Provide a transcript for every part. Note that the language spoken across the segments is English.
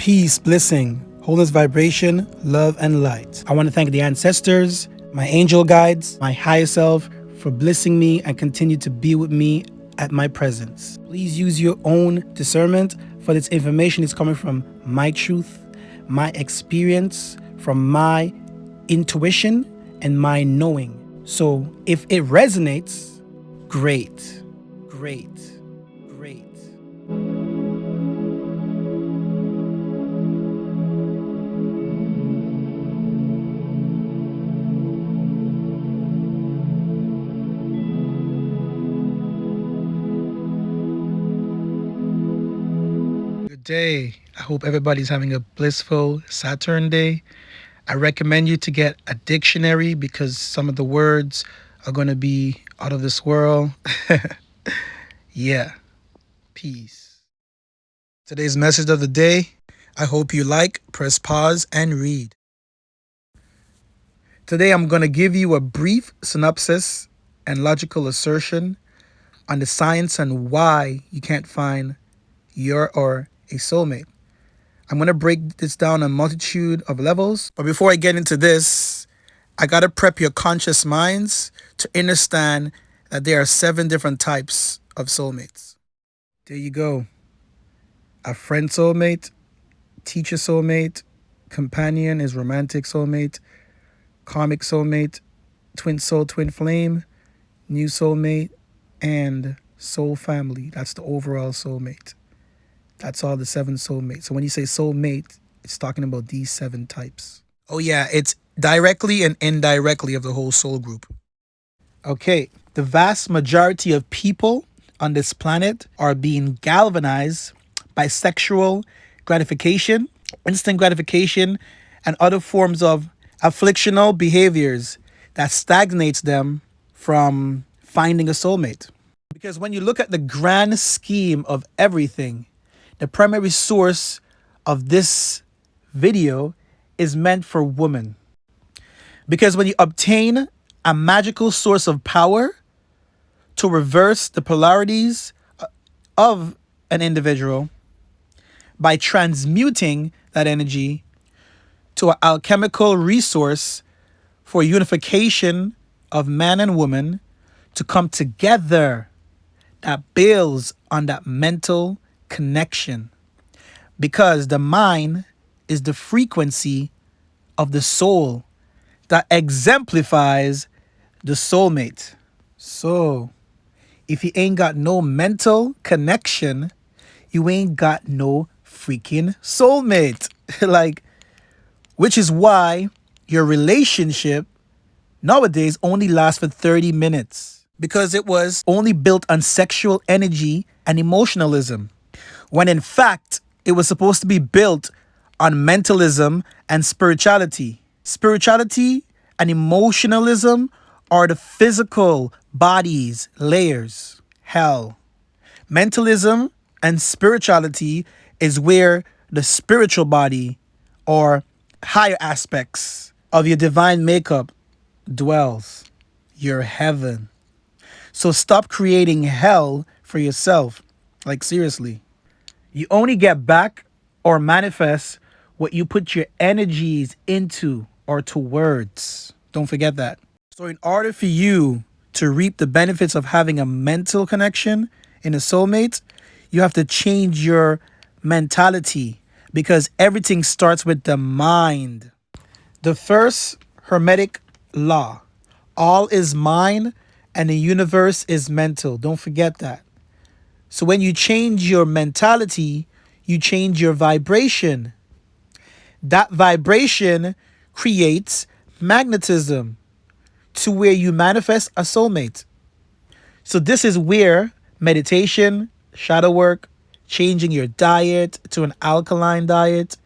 Peace, blessing, wholeness, vibration, love, and light. I want to thank the ancestors, my angel guides, my higher self for blessing me and continue to be with me at my presence. Please use your own discernment, for this information is coming from my truth, my experience, from my intuition, and my knowing. So if it resonates, great, great, great. Good day. I hope everybody's having a blissful Saturn day. I recommend you to get a dictionary because some of the words are going to be out of this world. Yeah. Peace. Today's message of the day. I hope you like, press pause, and read. Today I'm going to give you a brief synopsis and logical assertion on the science and why you can't find your or a soulmate. I'm going to break this down on a multitude of levels. But before I get into this, I got to prep your conscious minds to understand that there are 7 different types of soulmates. There you go. A friend soulmate, teacher soulmate, companion is romantic soulmate, karmic soulmate, twin soul, twin flame, new soulmate, and soul family. That's the overall soulmate. That's all the 7 soulmates. So when you say soulmate, it's talking about these 7 types. Oh yeah, it's directly and indirectly of the whole soul group. Okay, the vast majority of people on this planet are being galvanized by sexual gratification, instant gratification, and other forms of afflictional behaviors that stagnates them from finding a soulmate. Because when you look at the grand scheme of everything, the primary source of this video is meant for women. Because when you obtain a magical source of power to reverse the polarities of an individual by transmuting that energy to an alchemical resource for unification of man and woman to come together, that builds on that mental connection, because the mind is the frequency of the soul that exemplifies the soulmate. So if you ain't got no mental connection, you ain't got no freaking soulmate. Which is why your relationship nowadays only lasts for 30 minutes, because it was only built on sexual energy and emotionalism, when in fact it was supposed to be built on mentalism and spirituality. Spirituality and emotionalism are the physical body's layers. Hell, mentalism and spirituality is where the spiritual body or higher aspects of your divine makeup dwells. Your heaven. So stop creating hell for yourself. Seriously. You only get back or manifest what you put your energies into or towards. Don't forget that. So in order for you to reap the benefits of having a mental connection in a soulmate, you have to change your mentality, because everything starts with the mind. The first Hermetic law: all is mind and the universe is mental. Don't forget that. So when you change your mentality, you change your vibration. That vibration creates magnetism to where you manifest a soulmate. So this is where meditation, shadow work, changing your diet to an alkaline diet,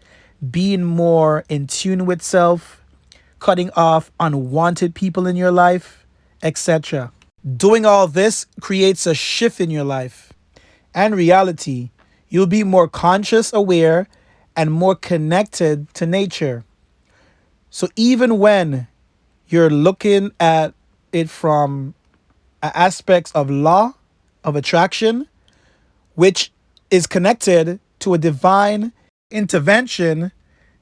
being more in tune with self, cutting off unwanted people in your life, etc. Doing all this creates a shift in your life and reality. You'll be more conscious, aware, and more connected to nature. So even when you're looking at it from aspects of law of attraction, which is connected to a divine intervention,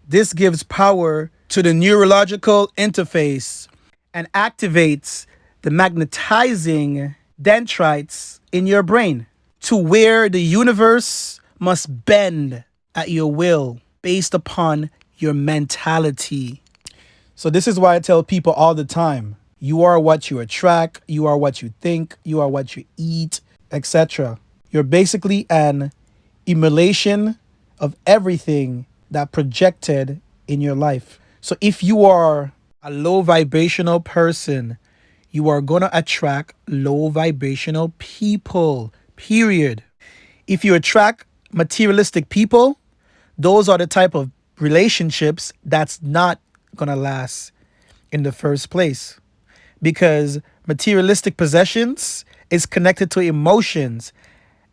this gives power to the neurological interface and activates the magnetizing dendrites in your brain to where the universe must bend at your will based upon your mentality. So, this is why I tell people all the time, you are what you attract, you are what you think, you are what you eat, etc. You're basically an emulation of everything that projected in your life. So if you are a low vibrational person, you are going to attract low vibrational people, period. If you attract materialistic people, those are the type of relationships that's not going to last in the first place, because materialistic possessions is connected to emotions,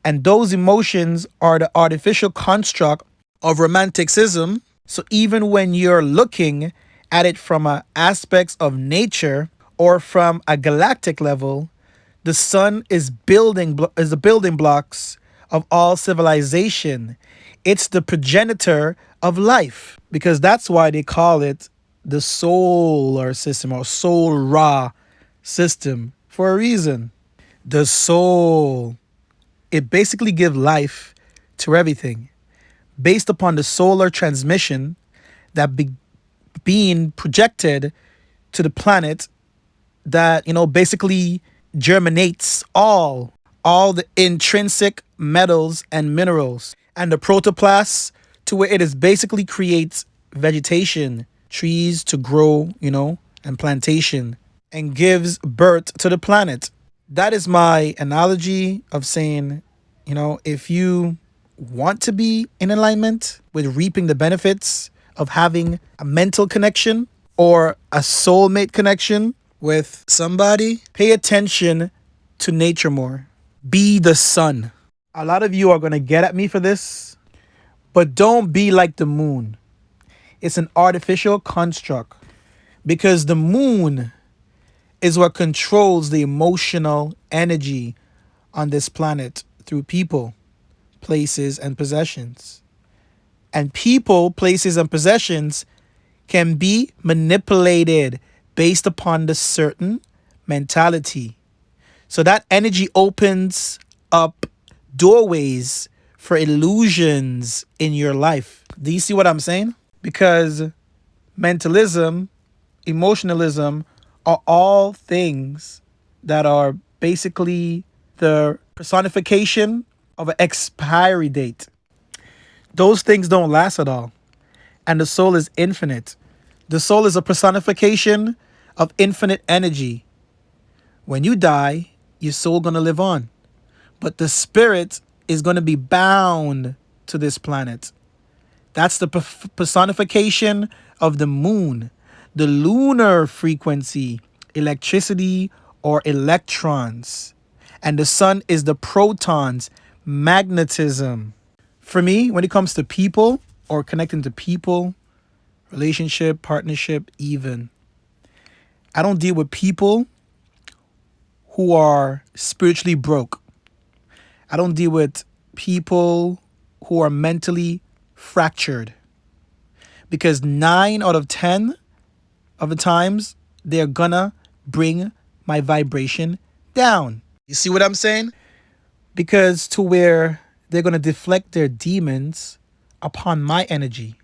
and those emotions are the artificial construct of romanticism. So even when you're looking at it from aspects of nature or from a galactic level, the sun is the building blocks of all civilization. It's the progenitor of life, because that's why they call it the solar system or soul ra system for a reason. The soul, it basically gives life to everything based upon the solar transmission that being projected to the planet, that basically germinates all the intrinsic metals and minerals and the protoplast, to where it is basically creates vegetation, trees to grow, and plantation, and gives birth to the planet. That is my analogy of saying, if you want to be in alignment with reaping the benefits of having a mental connection or a soulmate connection with somebody, pay attention to nature more. Be the sun. A lot of you are going to get at me for this, but don't be like the moon. It's an artificial construct, because the moon is what controls the emotional energy on this planet through people, places, and possessions. And people, places, and possessions can be manipulated based upon the certain mentality. So that energy opens up doorways for illusions in your life. Do you see what I'm saying? Because mentalism, emotionalism are all things that are basically the personification of an expiry date. Those things don't last at all. And the soul is infinite. The soul is a personification of infinite energy. When you die, your soul going to live on. But the spirit is going to be bound to this planet. That's the personification of the moon, the lunar frequency, electricity or electrons. And the sun is the protons, magnetism. For me, when it comes to people or connecting to people, relationship, partnership, even, I don't deal with people who are spiritually broke. I don't deal with people who are mentally fractured, because 9 out of 10 of the times they're gonna bring my vibration down. You see what I'm saying? Because to where they're gonna deflect their demons upon my energy.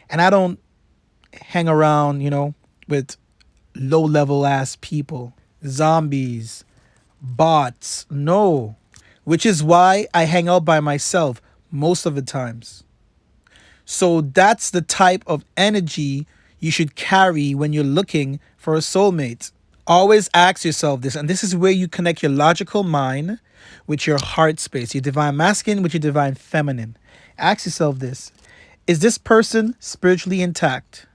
And I don't hang around, with low level ass people, zombies, bots. No. Which is why I hang out by myself most of the times. So that's the type of energy you should carry when you're looking for a soulmate. Always ask yourself this, and this is where you connect your logical mind with your heart space, your divine masculine with your divine feminine. Ask yourself this: is this person spiritually intact?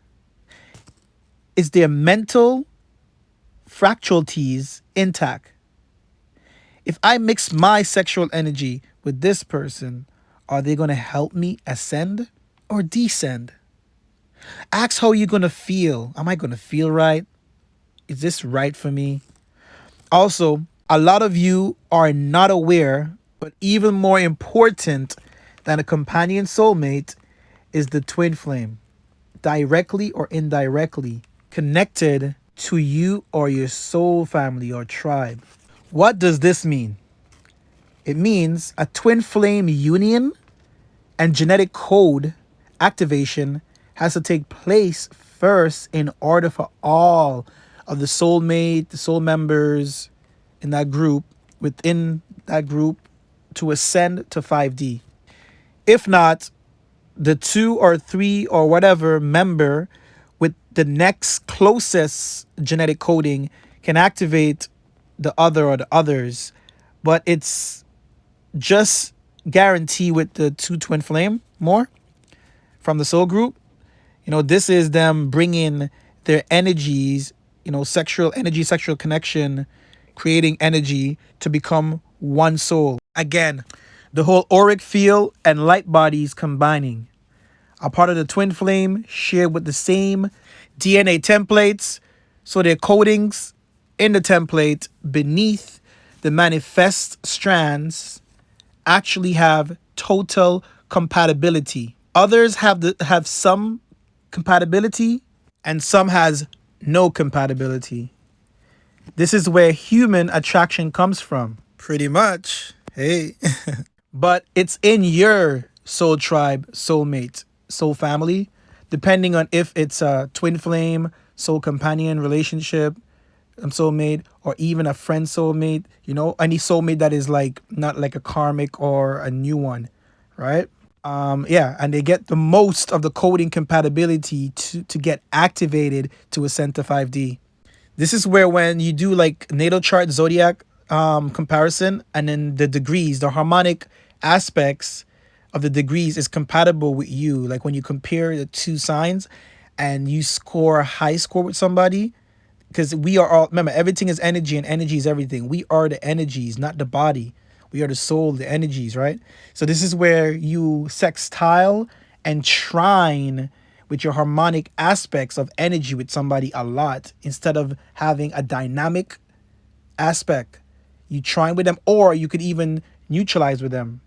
Is their mental fractalities intact? If I mix my sexual energy with this person, are they going to help me ascend or descend? Ask how you're going to feel. Am I going to feel right? Is this right for me? Also, a lot of you are not aware, but even more important than a companion soulmate is the twin flame, directly or indirectly connected to you or your soul family or tribe. What does this mean? It means a twin flame union and genetic code activation has to take place first in order for all of the soul members in that group, within that group, to ascend to 5D. If not, the two or three or whatever member with the next closest genetic coding can activate the other or the others, but it's just guarantee with the two twin flame more from the soul group. This is them bringing their energies, sexual energy, sexual connection, creating energy to become one soul. Again, the whole auric field and light bodies combining are part of the twin flame, shared with the same DNA templates, so their codings in the template beneath the manifest strands actually have total compatibility. Others have some compatibility and some has no compatibility. This is where human attraction comes from. Pretty much. Hey. But it's in your soul tribe, soulmate, soul family, depending on if it's a twin flame, soul companion relationship, soulmate, or even a friend soulmate, any soulmate that is like not like a karmic or a new one, right? Yeah, and they get the most of the coding compatibility to get activated to ascend to 5D. This is where when you do like natal chart zodiac comparison, and then the degrees, the harmonic aspects of the degrees is compatible with you. Like when you compare the two signs and you score a high score with somebody, because we are all, remember, everything is energy and energy is everything. We are the energies, not the body. We are the soul, the energies, right? So this is where you sextile and trine with your harmonic aspects of energy with somebody a lot, instead of having a dynamic aspect. You trine with them, or you could even neutralize with them,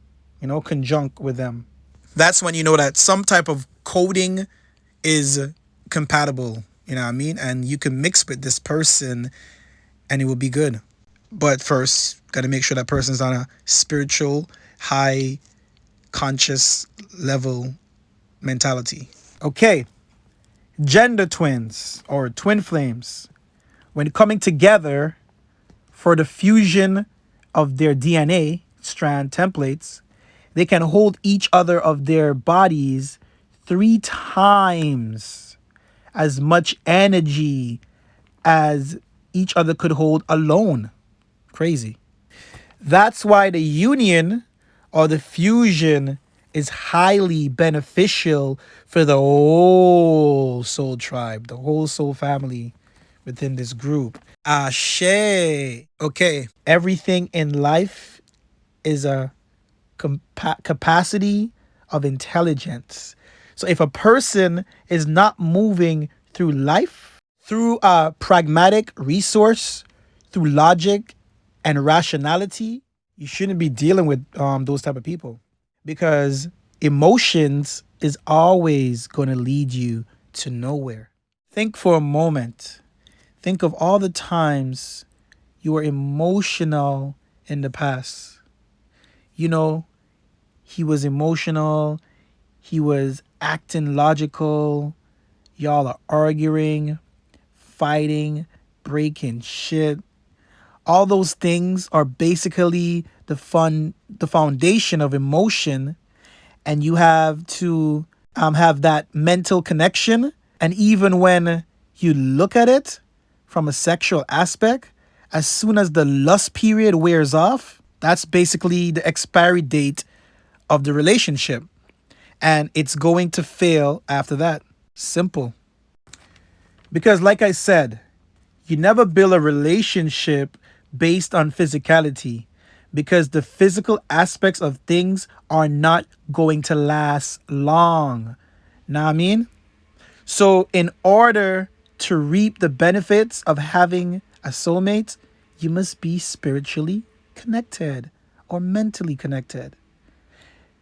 conjunct with them. That's when you know that some type of coding is compatible, you know what I mean? And you can mix with this person and it will be good. But first, got to make sure that person's on a spiritual, high conscious level mentality. Okay, gender twins or twin flames, when coming together for the fusion of their DNA strand templates, they can hold each other of their bodies 3 times as much energy as each other could hold alone. Crazy. That's why the union or the fusion is highly beneficial for the whole soul tribe, the whole soul family within this group. Ashe. Okay. Everything in life is a capacity of intelligence. So if a person is not moving through life through a pragmatic resource, through logic and rationality, you shouldn't be dealing with those type of people, because emotions is always going to lead you to nowhere. Think for a moment. Think of all the times you were emotional in the past. He was emotional, he was acting logical, y'all are arguing, fighting, breaking shit. All those things are basically the foundation of emotion, and you have to have that mental connection. And even when you look at it from a sexual aspect, as soon as the lust period wears off, that's basically the expiry date of the relationship, and it's going to fail after that. Simple. Because like I said, you never build a relationship based on physicality, because the physical aspects of things are not going to last long. Know what I mean? So in order to reap the benefits of having a soulmate, you must be spiritually connected or mentally connected,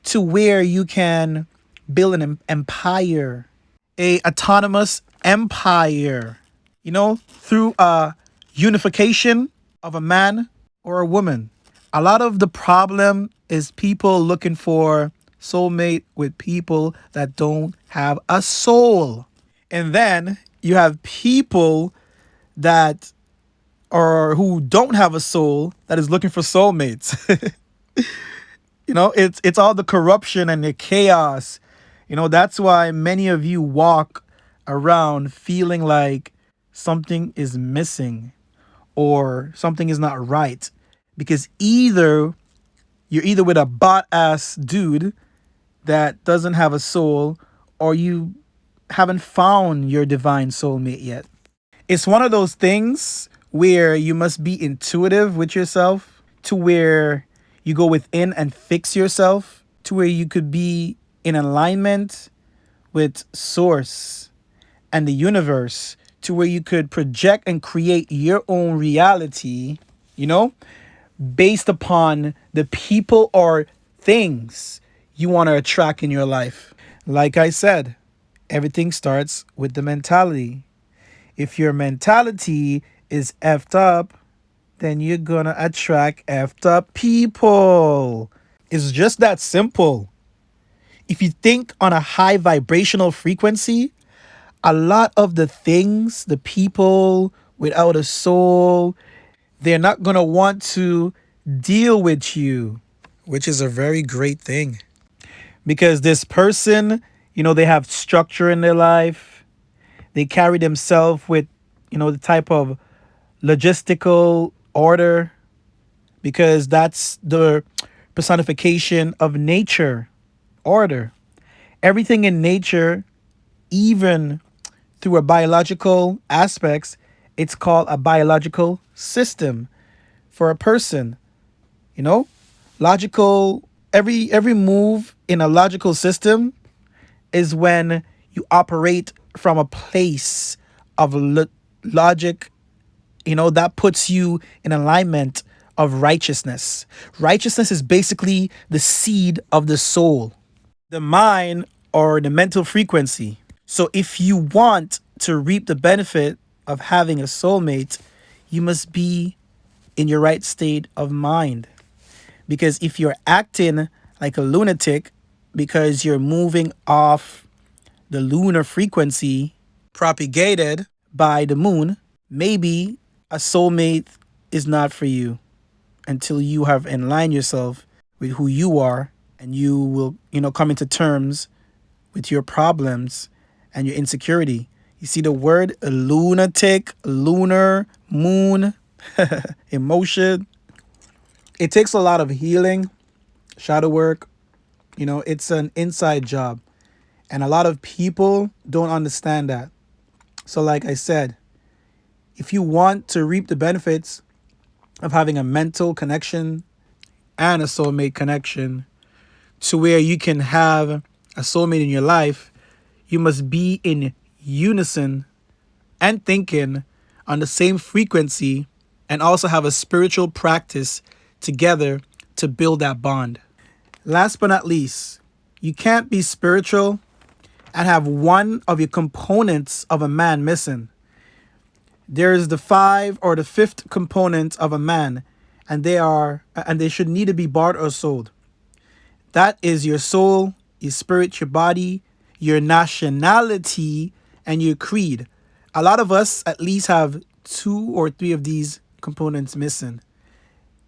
to where you can build an empire, a autonomous empire, through a unification of a man or a woman. A lot of the problem is people looking for soulmate with people that don't have a soul. And then you have people that or who don't have a soul that is looking for soulmates. It's all the corruption and the chaos. That's why many of you walk around feeling like something is missing or something is not right, because you're either with a bot ass dude that doesn't have a soul, or you haven't found your divine soulmate yet. It's one of those things where you must be intuitive with yourself, to where you go within and fix yourself, to where you could be in alignment with source and the universe, to where you could project and create your own reality, based upon the people or things you want to attract in your life. Like I said, everything starts with the mentality. If your mentality is effed up, then you're gonna attract effed up people. It's just that simple. If you think on a high vibrational frequency, a lot of the things, the people without a soul, they're not gonna want to deal with you, which is a very great thing. Because this person, they have structure in their life. They carry themselves with, the type of logistical order, because that's the personification of nature, order. Everything in nature, even through a biological aspects, it's called a biological system for a person. Logical, every move in a logical system is when you operate from a place of logic, that puts you in alignment of righteousness. Righteousness is basically the seed of the soul, the mind, or the mental frequency. So if you want to reap the benefit of having a soulmate, you must be in your right state of mind. Because if you're acting like a lunatic because you're moving off the lunar frequency propagated by the moon, maybe a soulmate is not for you until you have aligned yourself with who you are, and you will, come into terms with your problems and your insecurity. You see the word lunatic, lunar, moon, emotion. It takes a lot of healing, shadow work. It's an inside job. And a lot of people don't understand that. So like I said, if you want to reap the benefits of having a mental connection and a soulmate connection, to where you can have a soulmate in your life, you must be in unison and thinking on the same frequency, and also have a spiritual practice together to build that bond. Last but not least, you can't be spiritual and have one of your components of a man missing. There is the 5 or the 5th component of a man, and they should neither be bought or sold. That is your soul, your spirit, your body, your nationality, and your creed. A lot of us at least have 2 or 3 of these components missing.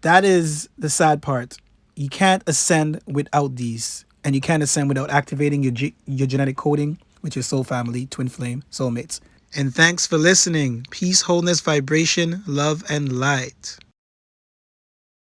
That is the sad part. You can't ascend without these, and you can't ascend without activating your genetic coding with your soul family, twin flame, soulmates. And thanks for listening. Peace, wholeness, vibration, love, and light.